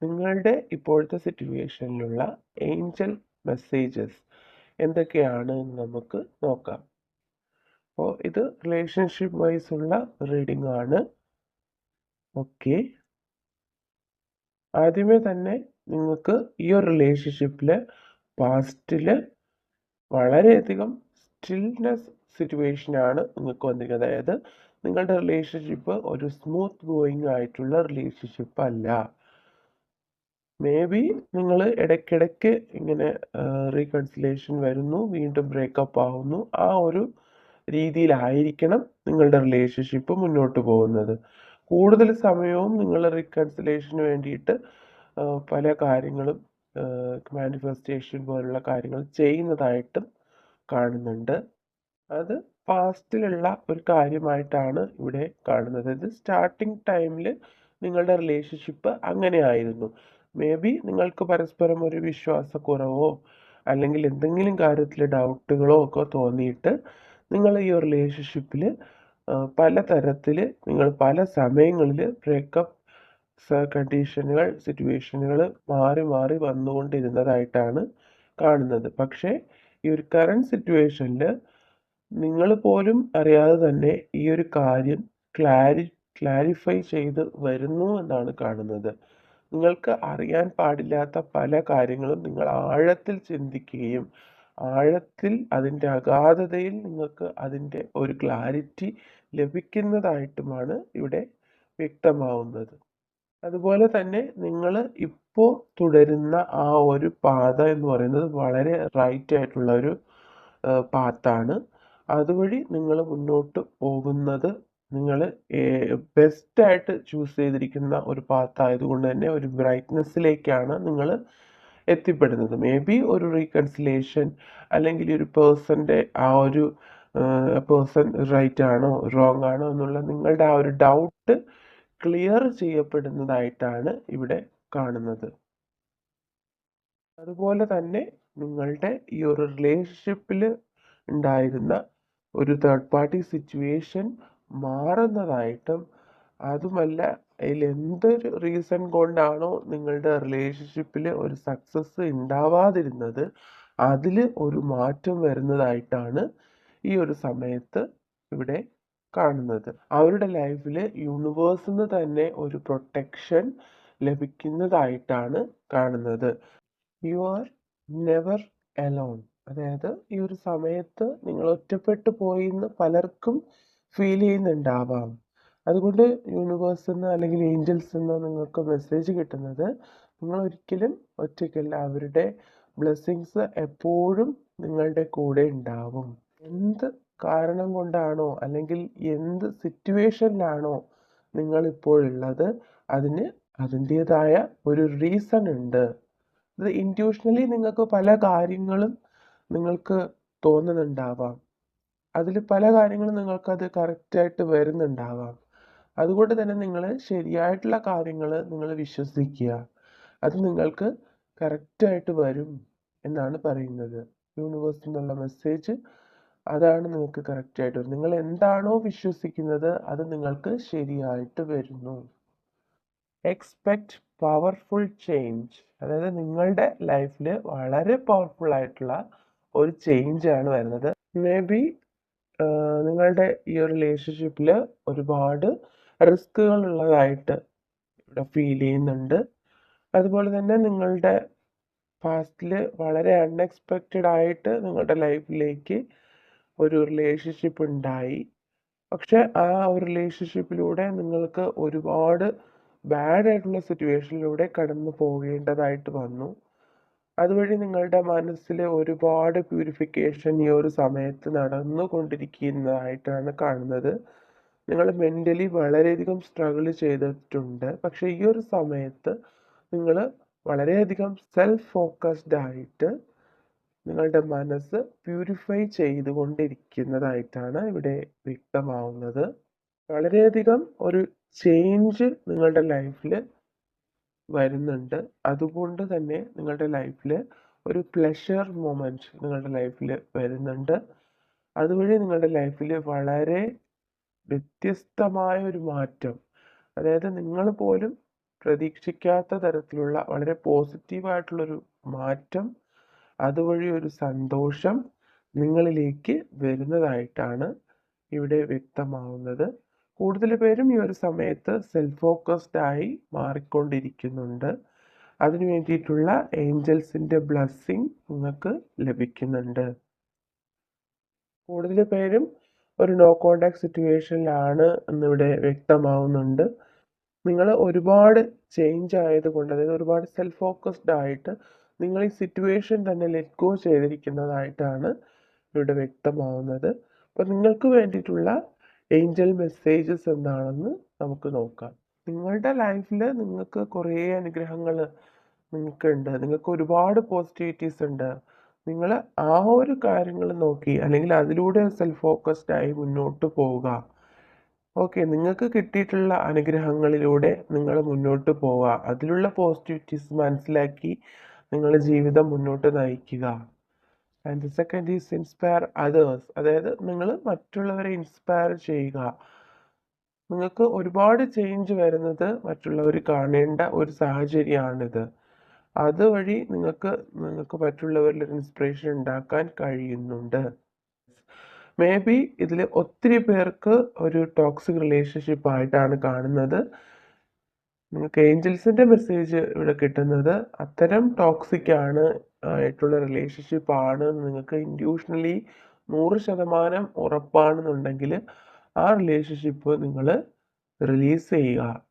നിങ്ങളുടെ ഇപ്പോഴത്തെ സിറ്റുവേഷനിലുള്ള Angel messages എന്തൊക്കെയാണ് എന്ന് നമുക്ക് നോക്കാം. അപ്പോൾ ഇത് റിലേഷൻഷിപ്പ് വൈസ് ഉള്ള റീഡിംഗ് ആണ്. ഓക്കെ, ആദ്യമേ തന്നെ നിങ്ങൾക്ക് ഈ ഒരു റിലേഷൻഷിപ്പിൽ പാസ്റ്റിൽ വളരെയധികം സ്റ്റിൽനെസ് സിറ്റുവേഷനാണ് നിങ്ങൾക്ക് വന്നിരിക്കുന്നത്. അതായത് നിങ്ങളുടെ റിലേഷൻഷിപ്പ് ഒരു സ്മൂത്ത് ഗോയിങ് ആയിട്ടുള്ള റിലേഷൻഷിപ്പ് അല്ല. മേ ബി നിങ്ങൾ ഇടയ്ക്കിടയ്ക്ക് ഇങ്ങനെ റീകൺസിലേഷൻ വരുന്നു, വീണ്ടും ബ്രേക്കപ്പ് ആവുന്നു. ആ ഒരു രീതിയിലായിരിക്കണം നിങ്ങളുടെ റിലേഷൻഷിപ്പ് മുന്നോട്ട് പോകുന്നത്. കൂടുതൽ സമയവും നിങ്ങൾ റീകൺസിലേഷന് വേണ്ടിയിട്ട് പല കാര്യങ്ങളും മാനിഫെസ്റ്റേഷൻ പോലുള്ള കാര്യങ്ങൾ ചെയ്യുന്നതായിട്ടും കാണുന്നുണ്ട്. അത് പാസ്റ്റിലുള്ള ഒരു കാര്യമായിട്ടാണ് ഇവിടെ കാണുന്നത്. ഇത് സ്റ്റാർട്ടിങ് ടൈമിൽ നിങ്ങളുടെ റിലേഷൻഷിപ്പ് അങ്ങനെയായിരുന്നു. മേ ബി നിങ്ങൾക്ക് പരസ്പരം ഒരു വിശ്വാസക്കുറവോ അല്ലെങ്കിൽ എന്തെങ്കിലും കാര്യത്തിൽ ഡൗട്ടുകളോ ഒക്കെ തോന്നിയിട്ട് നിങ്ങൾ ഈ റിലേഷൻഷിപ്പിൽ പലതരത്തിൽ നിങ്ങൾ പല സമയങ്ങളിൽ ബ്രേക്കപ്പ് കണ്ടീഷനുകൾ സിറ്റുവേഷനുകൾ മാറി മാറി വന്നുകൊണ്ടിരുന്നതായിട്ടാണ് കാണുന്നത്. പക്ഷേ ഈ ഒരു കറണ്ട് സിറ്റുവേഷനിൽ നിങ്ങൾ പോലും അറിയാതെ തന്നെ ഈ ഒരു കാര്യം ക്ലാരിഫൈ ചെയ്ത് വരുന്നു എന്നാണ് കാണുന്നത്. നിങ്ങൾക്ക് അറിയാൻ പാടില്ലാത്ത പല കാര്യങ്ങളും നിങ്ങൾ ആഴത്തിൽ ചിന്തിക്കുകയും ആഴത്തിൽ അതിൻ്റെ അഗാധതയിൽ നിങ്ങൾക്ക് അതിൻ്റെ ഒരു ക്ലാരിറ്റി ലഭിക്കുന്നതായിട്ടുമാണ് ഇവിടെ വ്യക്തമാവുന്നത്. അതുപോലെ തന്നെ നിങ്ങൾ ഇപ്പോൾ തുടരുന്ന ആ ഒരു പാത എന്ന് പറയുന്നത് വളരെ റൈറ്റ് ആയിട്ടുള്ള ഒരു പാത്താണ്. അതുവഴി നിങ്ങൾ മുന്നോട്ട് പോകുന്നത് നിങ്ങൾ ബെസ്റ്റായിട്ട് ചൂസ് ചെയ്തിരിക്കുന്ന ഒരു പാത്ത് ആയതുകൊണ്ട് തന്നെ ഒരു ബ്രൈറ്റ്നെസ്സിലേക്കാണ് നിങ്ങൾ എത്തിപ്പെടുന്നത്. മേ ബി ഒരു റീകൺസിലേഷൻ അല്ലെങ്കിൽ ഒരു പേഴ്സൻ്റെ ആ ഒരു പേഴ്സൺ റൈറ്റ് ആണോ റോങ് ആണോ എന്നുള്ള നിങ്ങളുടെ ആ ഒരു ഡൗട്ട് ക്ലിയർ ചെയ്യപ്പെടുന്നതായിട്ടാണ് ഇവിടെ കാണുന്നത്. അതുപോലെ തന്നെ നിങ്ങളുടെ ഈ ഒരു റിലേഷൻഷിപ്പിൽ ഉണ്ടായിരുന്ന ഒരു തേർഡ് പാർട്ടി സിറ്റുവേഷൻ മാറുന്നതായിട്ടും, അതുമല്ല അതിൽ എന്തൊരു റീസൺ കൊണ്ടാണോ നിങ്ങളുടെ റിലേഷൻഷിപ്പിൽ ഒരു സക്സസ് ഉണ്ടാവാതിരുന്നത് അതിൽ ഒരു മാറ്റം വരുന്നതായിട്ടാണ് ഈ ഒരു സമയത്ത് ഇവിടെ കാണുന്നത്. അവരുടെ ലൈഫിൽ യൂണിവേഴ്സിൽ നിന്ന് തന്നെ ഒരു പ്രൊട്ടക്ഷൻ ലഭിക്കുന്നതായിട്ടാണ് കാണുന്നത്. You are never alone. അതായത് ഈ ഒരു സമയത്ത് നിങ്ങൾ ഒറ്റപ്പെട്ടു പോയി എന്ന് പലർക്കും ഫീൽ ചെയ്യുന്നുണ്ടാവാം. അതുകൊണ്ട് യൂണിവേഴ്സിൽ നിന്ന് അല്ലെങ്കിൽ ഏഞ്ചൽസിൽ നിന്ന് നിങ്ങൾക്ക് മെസ്സേജ് കിട്ടുന്നത് നിങ്ങൾ ഒരിക്കലും ഒറ്റയ്ക്കല്ല. അവരുടെ ബ്ലെസ്സിങ്സ് എപ്പോഴും നിങ്ങളുടെ കൂടെ ഉണ്ടാവും. എന്ത് കാരണം കൊണ്ടാണോ അല്ലെങ്കിൽ എന്ത് സിറ്റുവേഷനിലാണോ നിങ്ങൾ ഇപ്പോഴുള്ളത് അതിന് അതിൻ്റെതായ ഒരു റീസൺ ഉണ്ട്. ഇത് ഇൻറ്റ്യൂഷണലി നിങ്ങൾക്ക് പല കാര്യങ്ങളും നിങ്ങൾക്ക് തോന്നുന്നുണ്ടാവാം. അതിൽ പല കാര്യങ്ങളും നിങ്ങൾക്കത് കറക്റ്റായിട്ട് വരുന്നുണ്ടാവാം. അതുകൊണ്ട് തന്നെ നിങ്ങൾ ശരിയായിട്ടുള്ള കാര്യങ്ങൾ നിങ്ങൾ വിശ്വസിക്കുക. അത് നിങ്ങൾക്ക് കറക്റ്റായിട്ട് വരും എന്നാണ് പറയുന്നത്. യൂണിവേഴ്സിൽ നിന്നുള്ള മെസ്സേജ് അതാണ് നിങ്ങൾക്ക് കറക്റ്റായിട്ട് വരും. നിങ്ങൾ എന്താണോ വിശ്വസിക്കുന്നത് അത് നിങ്ങൾക്ക് ശരിയായിട്ട് വരുന്നു. Expect powerful change. അതായത് നിങ്ങളുടെ ലൈഫിൽ വളരെ പവർഫുൾ ആയിട്ടുള്ള ഒരു ചേഞ്ച് ആണ് വരുന്നത്. മേ ബി നിങ്ങളുടെ ഈ ഒരു റിലേഷൻഷിപ്പിൽ ഒരുപാട് റിസ്കുകൾ ഉള്ളതായിട്ട് ഇവിടെ ഫീൽ ചെയ്യുന്നുണ്ട്. അതുപോലെ തന്നെ നിങ്ങളുടെ പാസ്റ്റിൽ വളരെ അൺഎക്സ്പെക്റ്റഡ് ആയിട്ട് നിങ്ങളുടെ ലൈഫിലേക്ക് ഒരു റിലേഷൻഷിപ്പ് ഉണ്ടായി. പക്ഷെ ആ ഒരു റിലേഷൻഷിപ്പിലൂടെ നിങ്ങൾക്ക് ഒരുപാട് ബാഡ് ആയിട്ടുള്ള സിറ്റുവേഷനിലൂടെ കടന്നു പോകേണ്ടതായിട്ട് വന്നു. അതുവഴി നിങ്ങളുടെ മനസ്സിൽ ഒരുപാട് പ്യൂരിഫിക്കേഷൻ ഈ ഒരു സമയത്ത് നടന്നുകൊണ്ടിരിക്കുന്നതായിട്ടാണ് കാണുന്നത്. നിങ്ങൾ മെൻ്റലി വളരെയധികം സ്ട്രഗിൾ ചെയ്തിട്ടുണ്ട്. പക്ഷെ ഈ ഒരു സമയത്ത് നിങ്ങൾ വളരെയധികം സെൽഫ് ഫോക്കസ്ഡ് ആയിട്ട് നിങ്ങളുടെ മനസ്സ് പ്യൂരിഫൈ ചെയ്തുകൊണ്ടിരിക്കുന്നതായിട്ടാണ് ഇവിടെ വ്യക്തമാവുന്നത്. വളരെയധികം ഒരു ചേഞ്ച് നിങ്ങളുടെ ലൈഫിൽ വരുന്നുണ്ട്. അതുകൊണ്ട് തന്നെ നിങ്ങളുടെ ലൈഫിൽ ഒരു പ്ലഷർ മൊമെൻറ്റ് നിങ്ങളുടെ ലൈഫിൽ വരുന്നുണ്ട്. അതുവഴി നിങ്ങളുടെ ലൈഫിൽ വളരെ വ്യത്യസ്തമായ ഒരു മാറ്റം, അതായത് നിങ്ങൾ പോലും പ്രതീക്ഷിക്കാത്ത തരത്തിലുള്ള വളരെ പോസിറ്റീവായിട്ടുള്ളൊരു മാറ്റം, അതുവഴി ഒരു സന്തോഷം നിങ്ങളിലേക്ക് വരുന്നതായിട്ടാണ് ഇവിടെ വ്യക്തമാവുന്നത്. കൂടുതൽ പേരും ഈ ഒരു സമയത്ത് സെൽഫ് ഫോക്കസ്ഡ് ആയി മാറിക്കൊണ്ടിരിക്കുന്നുണ്ട്. അതിനു വേണ്ടിയിട്ടുള്ള ഏഞ്ചൽസിൻ്റെ ബ്ലെസ്സിങ് നിങ്ങൾക്ക് ലഭിക്കുന്നുണ്ട്. കൂടുതൽ പേരും ഒരു നോ കോണ്ടാക്ട് സിറ്റുവേഷനിലാണ് എന്നിവിടെ വ്യക്തമാവുന്നുണ്ട്. നിങ്ങൾ ഒരുപാട് ചേഞ്ച് ആയതുകൊണ്ട്, അതായത് ഒരുപാട് സെൽഫ് ഫോക്കസ്ഡ് ആയിട്ട് നിങ്ങൾ ഈ സിറ്റുവേഷൻ തന്നെ ലെറ്റ് ഗോ ചെയ്തിരിക്കുന്നതായിട്ടാണ് ഇവിടെ വ്യക്തമാവുന്നത്. അപ്പോൾ നിങ്ങൾക്ക് വേണ്ടിയിട്ടുള്ള ഏഞ്ചൽ മെസ്സേജസ് എന്താണെന്ന് നമുക്ക് നോക്കാം. നിങ്ങളുടെ ലൈഫിൽ നിങ്ങൾക്ക് കുറേ അനുഗ്രഹങ്ങൾ നിങ്ങൾക്കുണ്ട്, നിങ്ങൾക്ക് ഒരുപാട് പോസിറ്റിവിറ്റീസ് ഉണ്ട്. നിങ്ങൾ ആ ഒരു കാര്യങ്ങൾ നോക്കി അല്ലെങ്കിൽ അതിലൂടെ സെൽഫ് ഫോക്കസ്ഡ് ആയി മുന്നോട്ട് പോവുക. ഓക്കെ, നിങ്ങൾക്ക് കിട്ടിയിട്ടുള്ള അനുഗ്രഹങ്ങളിലൂടെ നിങ്ങൾ മുന്നോട്ട് പോവുക, അതിലുള്ള പോസിറ്റിവിറ്റീസ് മനസ്സിലാക്കി നിങ്ങളുടെ ജീവിതം മുന്നോട്ട് നയിക്കുക. And the second is inspire others, അതായത് നിങ്ങൾ മറ്റുള്ളവരെ ഇൻസ്പയർ ചെയ്യുക. നിങ്ങൾക്ക് ഒരുപാട് ചേഞ്ച് വരുന്നത് മറ്റുള്ളവർ കാണേണ്ട ഒരു സാഹചര്യമാണിത്. അതുവഴി നിങ്ങൾക്ക് മറ്റുള്ളവരിൽ ഒരു ഇൻസ്പിറേഷൻ ഉണ്ടാക്കാൻ കഴിയുന്നുണ്ട്. മേ ബി ഇതിൽ ഒത്തിരി പേർക്ക് ഒരു ടോക്സിക് റിലേഷൻഷിപ്പ് ആയിട്ടാണ് കാണുന്നത്. നിങ്ങൾക്ക് ഏഞ്ചൽസിൻ്റെ മെസ്സേജ് ഇവിടെ കിട്ടുന്നത് അത്തരം ടോക്സിക് ആയിട്ടുള്ള റിലേഷൻഷിപ്പ് ആണ് നിങ്ങൾക്ക് ഇൻഡ്യൂഷണലി 100% ഉറപ്പാണെന്നുണ്ടെങ്കിൽ ആ റിലേഷൻഷിപ്പ് നിങ്ങൾ റിലീസ് ചെയ്യുക.